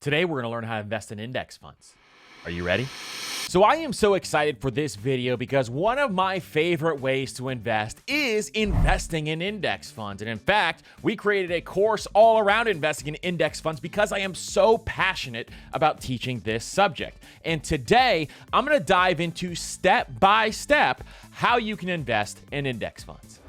Today, we're going to learn how to invest in index funds. Are you ready? So I am so excited for this video because one of my favorite ways to invest is investing in index funds. And in fact, we created a course all around investing in index funds because I am so passionate about teaching this subject. And today, I'm going to dive into step by step how you can invest in index funds.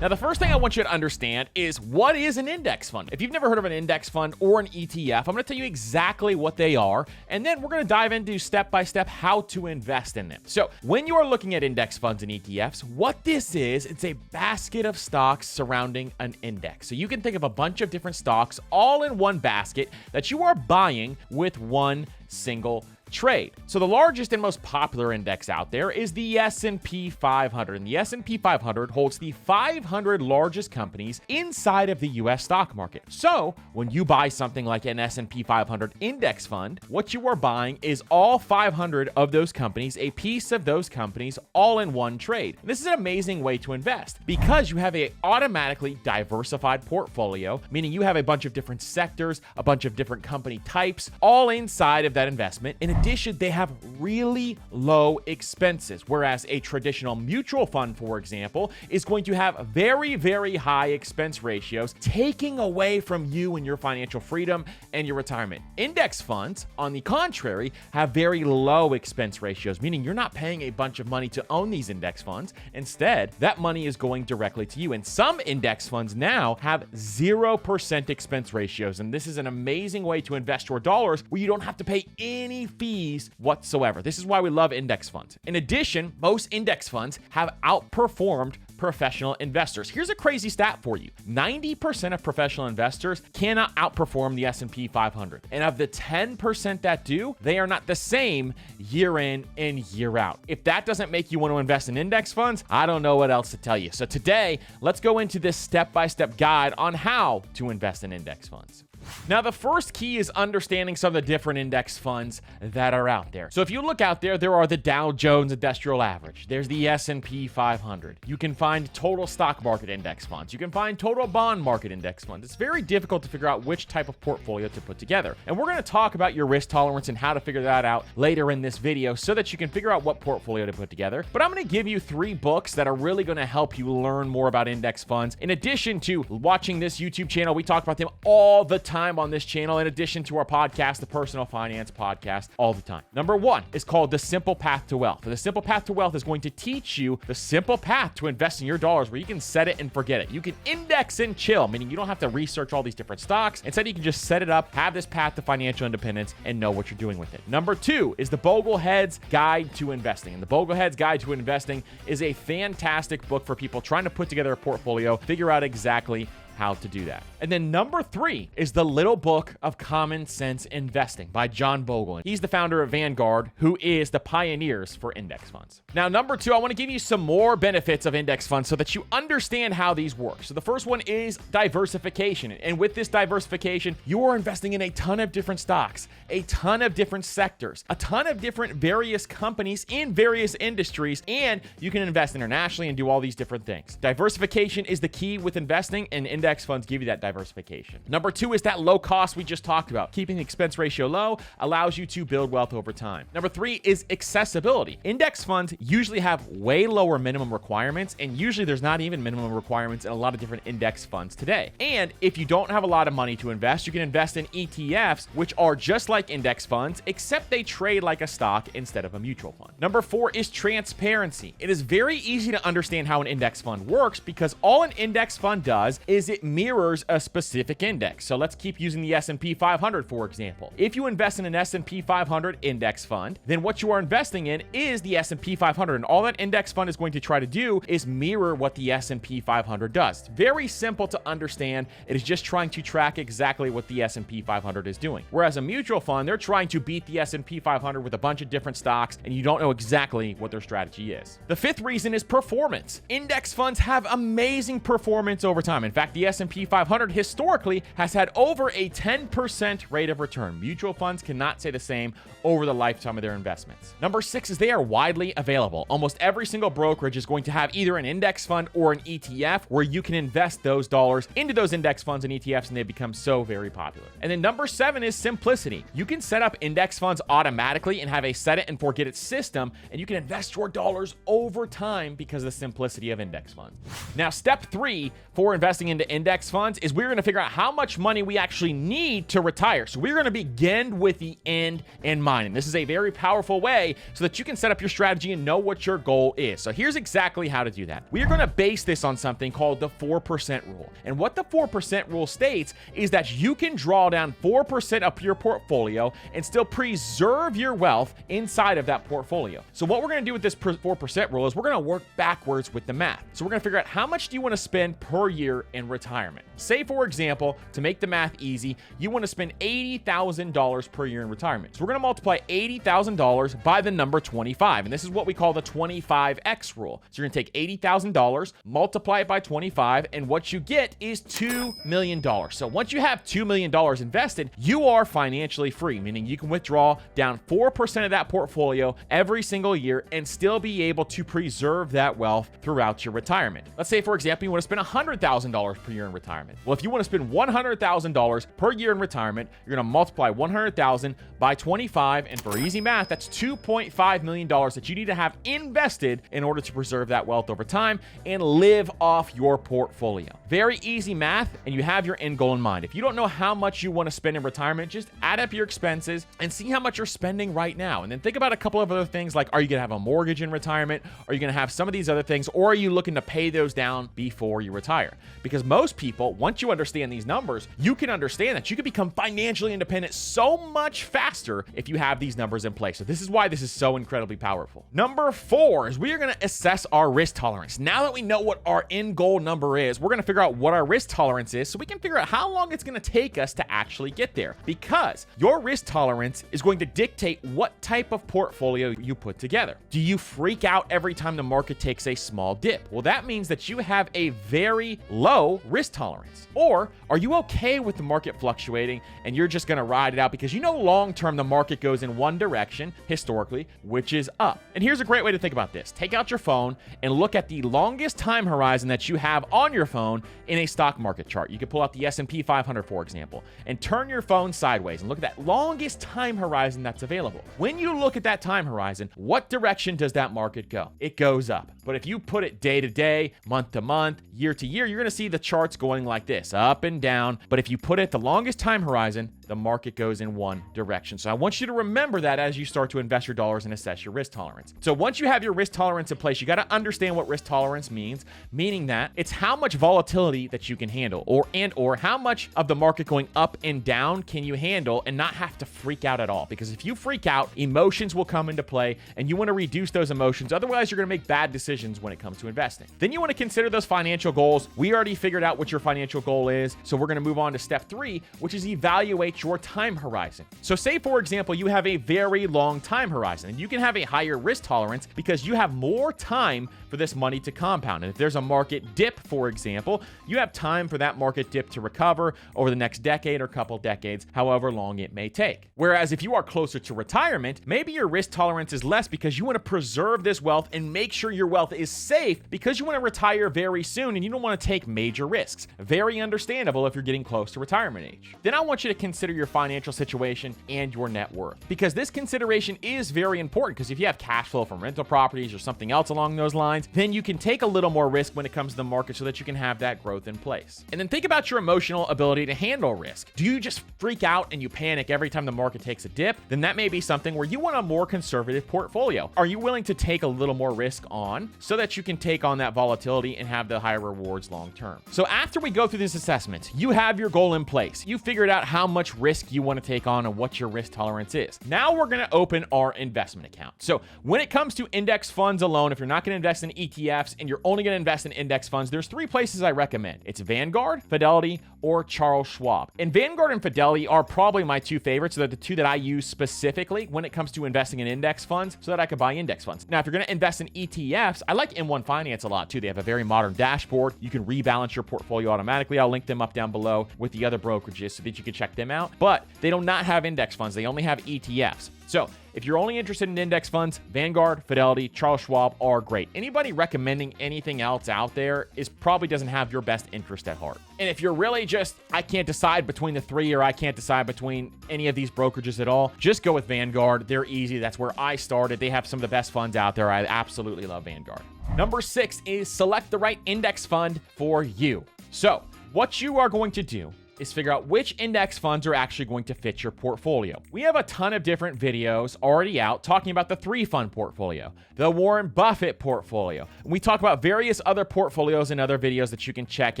Now, the first thing I want you to understand is what is an index fund? If you've never heard of an index fund or an ETF, I'm going to tell you exactly what they are, and then we're going to dive into step by step how to invest in them. So when you are looking at index funds and ETFs, what this is, it's a basket of stocks surrounding an index. So you can think of a bunch of different stocks all in one basket that you are buying with one single trade. So the largest and most popular index out there is the S&P 500, and the S&P 500 holds the 500 largest companies inside of the US stock market. So when you buy something like an S&P 500 index fund, what you are buying is all 500 of those companies, a piece of those companies, all in one trade. And this is an amazing way to invest because you have a automatically diversified portfolio, meaning you have a bunch of different sectors, a bunch of different company types, all inside of that investment. In addition, they have really low expenses, whereas a traditional mutual fund, for example, is going to have very, very high expense ratios, taking away from you and your financial freedom and your retirement. Index funds, on the contrary, have very low expense ratios, meaning you're not paying a bunch of money to own these index funds. Instead, that money is going directly to you. And some index funds now have 0% expense ratios, and this is an amazing way to invest your dollars where you don't have to pay any fees whatsoever. This is why we love index funds. In addition, most index funds have outperformed professional investors. Here's a crazy stat for you. 90% of professional investors cannot outperform the S&P 500. And of the 10% that do, they are not the same year in and year out. If that doesn't make you want to invest in index funds, I don't know what else to tell you. So today, let's go into this step-by-step guide on how to invest in index funds. Now, the first key is understanding some of the different index funds that are out there. So if you look out there, there are the Dow Jones Industrial Average. There's the S&P 500. You can find total stock market index funds. You can find total bond market index funds. It's very difficult to figure out which type of portfolio to put together. And we're going to talk about your risk tolerance and how to figure that out later in this video so that you can figure out what portfolio to put together. But I'm going to give you 3 books that are really going to help you learn more about index funds. In addition to watching this YouTube channel, we talk about them all the time on this channel, in addition to our podcast, the Personal Finance Podcast, all the time. Number 1 is called The Simple Path to Wealth. The Simple Path to Wealth is going to teach you the simple path to investing your dollars where you can set it and forget it. You can index and chill, meaning you don't have to research all these different stocks. Instead, you can just set it up, have this path to financial independence, and know what you're doing with it. Number 2 is The Boglehead's Guide to Investing. And The Boglehead's Guide to Investing is a fantastic book for people trying to put together a portfolio, figure out exactly how to do that. And then number 3 is The Little Book of Common Sense Investing by John Bogle. He's the founder of Vanguard, who is the pioneers for index funds. Now, number 2, I want to give you some more benefits of index funds so that you understand how these work. So the first one is diversification. And with this diversification, you are investing in a ton of different stocks, a ton of different sectors, a ton of different various companies in various industries, and you can invest internationally and do all these different things. Diversification is the key with investing, and index funds give you that diversification. Number 2 is that low cost we just talked about. Keeping the expense ratio low allows you to build wealth over time. Number 3 is accessibility. Index funds usually have way lower minimum requirements, and usually there's not even minimum requirements in a lot of different index funds today. And if you don't have a lot of money to invest, you can invest in ETFs, which are just like index funds, except they trade like a stock instead of a mutual fund. Number 4 is transparency. It is very easy to understand how an index fund works because all an index fund does is it mirrors a specific index. So let's keep using the S&P 500, for example. If you invest in an S&P 500 index fund, then what you are investing in is the S&P 500. And all that index fund is going to try to do is mirror what the S&P 500 does. It's very simple to understand. It is just trying to track exactly what the S&P 500 is doing. Whereas a mutual fund, they're trying to beat the S&P 500 with a bunch of different stocks, and you don't know exactly what their strategy is. The 5th reason is performance. Index funds have amazing performance over time. In fact, the S&P 500 historically has had over a 10% rate of return. Mutual funds cannot say the same over the lifetime of their investments. Number 6 is they are widely available. Almost every single brokerage is going to have either an index fund or an ETF where you can invest those dollars into those index funds and ETFs, and they become so very popular. And then number 7 is simplicity. You can set up index funds automatically and have a set it and forget it system, and you can invest your dollars over time because of the simplicity of index funds. Now, step 3 for investing into index funds is we're going to figure out how much money we actually need to retire. So we're going to begin with the end in mind. And this is a very powerful way so that you can set up your strategy and know what your goal is. So here's exactly how to do that. We are going to base this on something called the 4% rule. And what the 4% rule states is that you can draw down 4% of your portfolio and still preserve your wealth inside of that portfolio. So what we're going to do with this 4% rule is we're going to work backwards with the math. So we're going to figure out how much do you want to spend per year in retirement. Say, for example, to make the math easy, you want to spend $80,000 per year in retirement. So we're going to multiply $80,000 by the number 25. And this is what we call the 25x rule. So you're going to take $80,000, multiply it by 25, and what you get is $2 million. So once you have $2 million invested, you are financially free, meaning you can withdraw down 4% of that portfolio every single year and still be able to preserve that wealth throughout your retirement. Let's say, for example, you want to spend $100,000 per year in retirement. Well, if you want to spend $100,000 per year in retirement, you're going to multiply 100,000 by 25, and for easy math, that's $2.5 million that you need to have invested in order to preserve that wealth over time and live off your portfolio. Very easy math, and you have your end goal in mind. If you don't know how much you want to spend in retirement, just add up your expenses and see how much you're spending right now. And then think about a couple of other things like, are you going to have a mortgage in retirement? Are you going to have some of these other things? Or are you looking to pay those down before you retire? Because most people, once you understand these numbers, you can understand that you can become financially independent so much faster if you have these numbers in place. So this is why this is so incredibly powerful. Number 4 is we are going to assess our risk tolerance. Now that we know what our end goal number is, we're going to figure out what our risk tolerance is so we can figure out how long it's going to take us to actually get there. Because your risk tolerance is going to dictate what type of portfolio you put together. Do you freak out every time the market takes a small dip? Well, that means that you have a very low risk tolerance. Or are you okay with the market fluctuating and you're just going to ride it out because you know long term the market goes in one direction historically, which is up? And here's a great way to think about this. Take out your phone and look at the longest time horizon that you have on your phone in a stock market chart. You can pull out the S&P 500, for example, and turn your phone sideways and look at that longest time horizon that's available. When you look at that time horizon, what direction does that market go? It goes up. But if you put it day to day, month to month, year to year, you're going to see the charts going like this, up and down. But if you put it the longest time horizon, the market goes in one direction. So I want you to remember that as you start to invest your dollars and assess your risk tolerance. So once you have your risk tolerance in place, you got to understand what risk tolerance means, meaning that it's how much volatility that you can handle, or how much of the market going up and down can you handle and not have to freak out at all. Because if you freak out, emotions will come into play and you want to reduce those emotions. Otherwise, you're going to make bad decisions when it comes to investing. Then you want to consider those financial goals. We already figured out what your financial goal is. So we're going to move on to step 3, which is evaluate your time horizon. So say, for example, you have a very long time horizon and you can have a higher risk tolerance because you have more time for this money to compound. And if there's a market dip, for example, you have time for that market dip to recover over the next decade or couple decades, however long it may take. Whereas if you are closer to retirement, maybe your risk tolerance is less because you want to preserve this wealth and make sure your wealth is safe because you want to retire very soon and you don't want to take major risks. Very understandable if you're getting close to retirement age. Then I want you to consider your financial situation and your net worth, because this consideration is very important. Because if you have cash flow from rental properties or something else along those lines, then you can take a little more risk when it comes to the market so that you can have that growth in place. And then think about your emotional ability to handle risk. Do you just freak out and you panic every time the market takes a dip? Then that may be something where you want a more conservative portfolio. Are you willing to take a little more risk on so that you can take on that volatility and have the higher rewards long term? So after we go through this assessment, you have your goal in place. You figured out how much risk you want to take on and what your risk tolerance is. Now we're going to open our investment account. So when it comes to index funds alone, if you're not going to invest in ETFs and you're only going to invest in index funds, there's 3 places I recommend. It's Vanguard, Fidelity, or Charles Schwab. And Vanguard and Fidelity are probably my two favorites. So they're the two that I use specifically when it comes to investing in index funds so that I could buy index funds. Now, if you're going to invest in ETFs, I like M1 Finance a lot too. They have a very modern dashboard. You can rebalance your portfolio automatically. I'll link them up down below with the other brokerages so that you can check them out. But they do not have index funds. They only have ETFs. So if you're only interested in index funds, Vanguard, Fidelity, Charles Schwab are great. Anybody recommending anything else out there probably doesn't have your best interest at heart. And if you're really just, I can't decide between the three, or I can't decide between any of these brokerages at all, just go with Vanguard. They're easy. That's where I started. They have some of the best funds out there. I absolutely love Vanguard. Number 6 is select the right index fund for you. So what you are going to do is figure out which index funds are actually going to fit your portfolio. We have a ton of different videos already out talking about the 3-fund portfolio, the Warren Buffett portfolio. And we talk about various other portfolios and other videos that you can check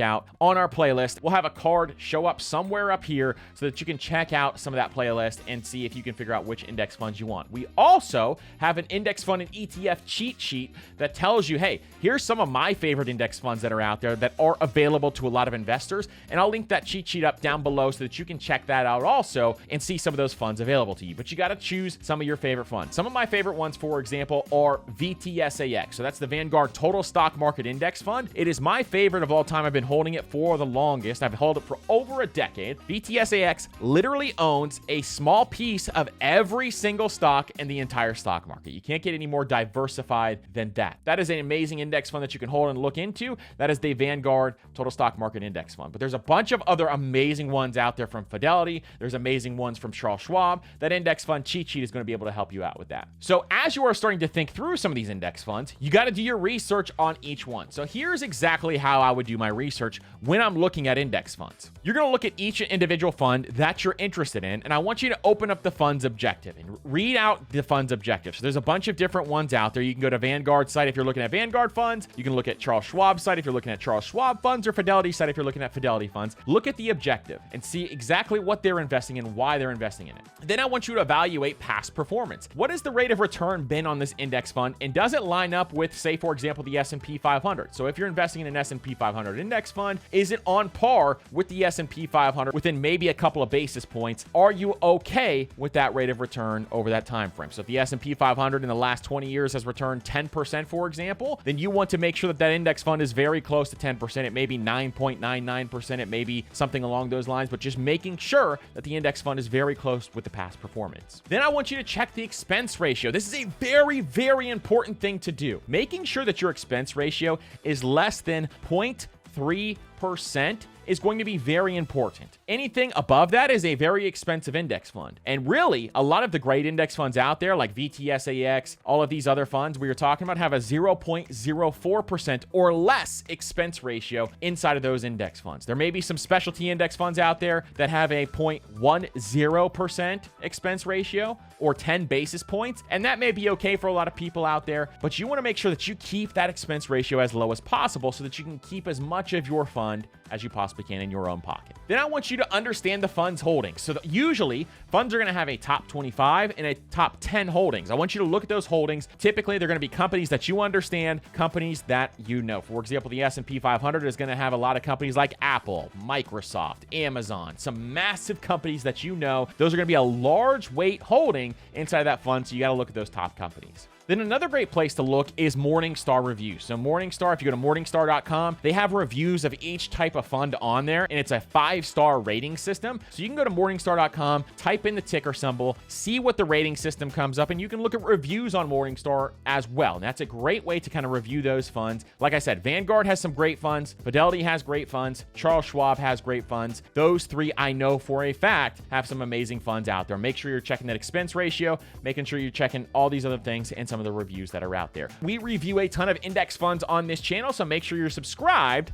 out on our playlist. We'll have a card show up somewhere up here so that you can check out some of that playlist and see if you can figure out which index funds you want. We also have an index fund and ETF cheat sheet that tells you, hey, here's some of my favorite index funds that are out there that are available to a lot of investors. And I'll link that cheat sheet up down below so that you can check that out also and see some of those funds available to you. But you got to choose some of your favorite funds. Some of my favorite ones, for example, are VTSAX. So that's the Vanguard Total Stock Market Index Fund. It is my favorite of all time. I've been holding it for the longest. I've held it for over a decade. VTSAX literally owns a small piece of every single stock in the entire stock market. You can't get any more diversified than that. That is an amazing index fund that you can hold and look into. That is the Vanguard Total Stock Market Index Fund. But there's a bunch of other amazing ones out there from Fidelity. There's amazing ones from Charles Schwab. That index fund cheat sheet is going to be able to help you out with that. So as you are starting to think through some of these index funds, you got to do your research on each one. So here's exactly how I would do my research when I'm looking at index funds. You're going to look at each individual fund that you're interested in, and I want you to open up the fund's objective and read out the fund's objective. So there's a bunch of different ones out there. You can go to Vanguard site if you're looking at Vanguard funds. You can look at Charles Schwab site if you're looking at Charles Schwab funds, or Fidelity site if you're looking at Fidelity funds. Look at the objective and see exactly what they're investing in, why they're investing in it. Then I want you to evaluate past performance. What has the rate of return been on this index fund, and does it line up with, say, for example, the S&P 500? So if you're investing in an S&P 500 index fund, is it on par with the S&P 500 within maybe a couple of basis points? Are you okay with that rate of return over that time frame? So if the S&P 500 in the last 20 years has returned 10%, for example, then you want to make sure that that index fund is very close to 10%. It may be 9.99%. It may be something along those lines, but just making sure that the index fund is very close with the past performance. Then I want you to check the expense ratio. This is a very, very important thing to do. Making sure that your expense ratio is less than 0.3% is going to be very important. Anything above that is a very expensive index fund. And really, a lot of the great index funds out there, like VTSAX, all of these other funds we were talking about, have a 0.04% or less expense ratio inside of those index funds. There may be some specialty index funds out there that have a 0.10% expense ratio or 10 basis points, and that may be okay for a lot of people out there, but you want to make sure that you keep that expense ratio as low as possible so that you can keep as much of your fund as you possibly can in your own pocket. Then I want you to understand the fund's holdings. So that usually funds are going to have a top 25 and a top 10 holdings. I want you to look at those holdings. Typically, they're going to be companies that you understand, companies that you know. For example, the S&P 500 is going to have a lot of companies like Apple, Microsoft, Amazon, some massive companies that you know. Those are going to be a large weight holding inside of that fund, so you got to look at those top companies. Then another great place to look is Morningstar reviews. So Morningstar, if you go to morningstar.com, they have reviews of each type of fund on there, and it's a 5-star rating system. So you can go to morningstar.com, type in the ticker symbol, see what the rating system comes up, and you can look at reviews on Morningstar as well. And that's a great way to kind of review those funds. Like I said, Vanguard has some great funds, Fidelity has great funds, Charles Schwab has great funds. Those three, I know for a fact, have some amazing funds out there. Make sure you're checking that expense ratio, making sure you're checking all these other things and some of the reviews that are out there. We review a ton of index funds on this channel, so make sure you're subscribed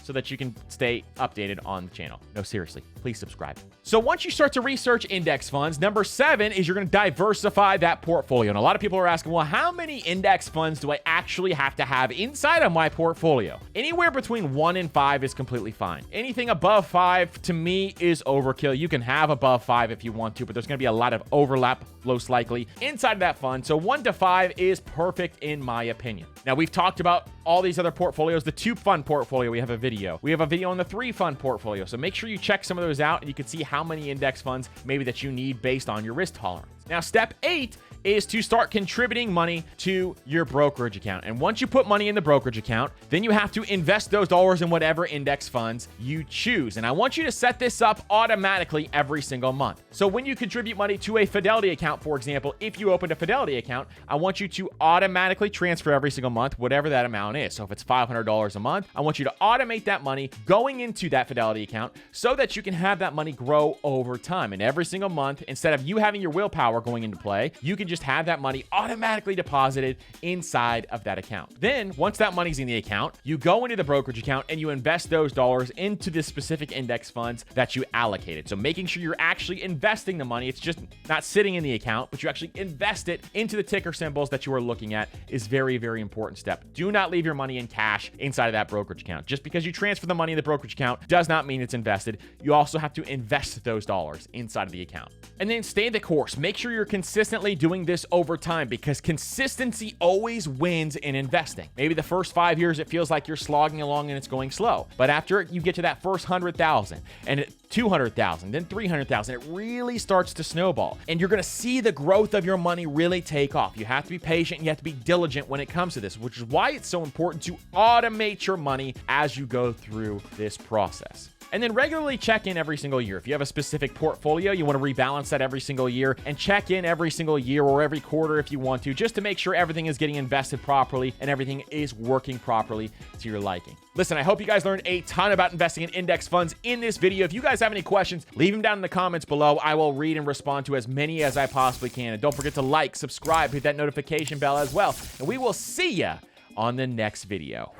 so that you can stay updated on the channel. No, seriously, please subscribe. So once you start to research index funds, number 7 is you're going to diversify that portfolio. And a lot of people are asking, well, how many index funds do I actually have to have inside of my portfolio? Anywhere between 1 and 5 is completely fine. Anything above 5 to me is overkill. You can have above 5 if you want to, but there's going to be a lot of overlap, most likely, inside of that fund. So 1 to 5 is perfect in my opinion. Now, we've talked about all these other portfolios. The 2-fund portfolio, we have a video. We have a video on the 3-fund portfolio. So make sure you check some of those out and you can see how many index funds maybe that you need based on your risk tolerance. Now, step 8 is to start contributing money to your brokerage account. And once you put money in the brokerage account, then you have to invest those dollars in whatever index funds you choose. And I want you to set this up automatically every single month. So when you contribute money to a Fidelity account, for example, if you opened a Fidelity account, I want you to automatically transfer every single month, whatever that amount is. So if it's $500 a month, I want you to automate that money going into that Fidelity account so that you can have that money grow over time. And every single month, instead of you having your willpower going into play, you can just have that money automatically deposited inside of that account. Then once that money's in the account, you go into the brokerage account and you invest those dollars into the specific index funds that you allocated. So making sure you're actually investing the money, it's just not sitting in the account, but you actually invest it into the ticker symbols that you are looking at is very, very important step. Do not leave your money in cash inside of that brokerage account. Just because you transfer the money in the brokerage account does not mean it's invested. You also have to invest those dollars inside of the account. And then stay the course. Make sure you're consistently doing this over time because consistency always wins in investing. Maybe the first 5 years it feels like you're slogging along and it's going slow, but after you get to that first 100,000 and 200,000, then 300,000, it really starts to snowball and you're going to see the growth of your money really take off. You have to be patient, you have to be diligent when it comes to this, which is why it's so important to automate your money as you go through this process. And then regularly check in every single year. If you have a specific portfolio, you want to rebalance that every single year and check in every single year or every quarter if you want to, just to make sure everything is getting invested properly and everything is working properly to your liking. Listen, I hope you guys learned a ton about investing in index funds in this video. If you guys have any questions, leave them down in the comments below. I will read and respond to as many as I possibly can. And don't forget to like, subscribe, hit that notification bell as well. And we will see ya on the next video.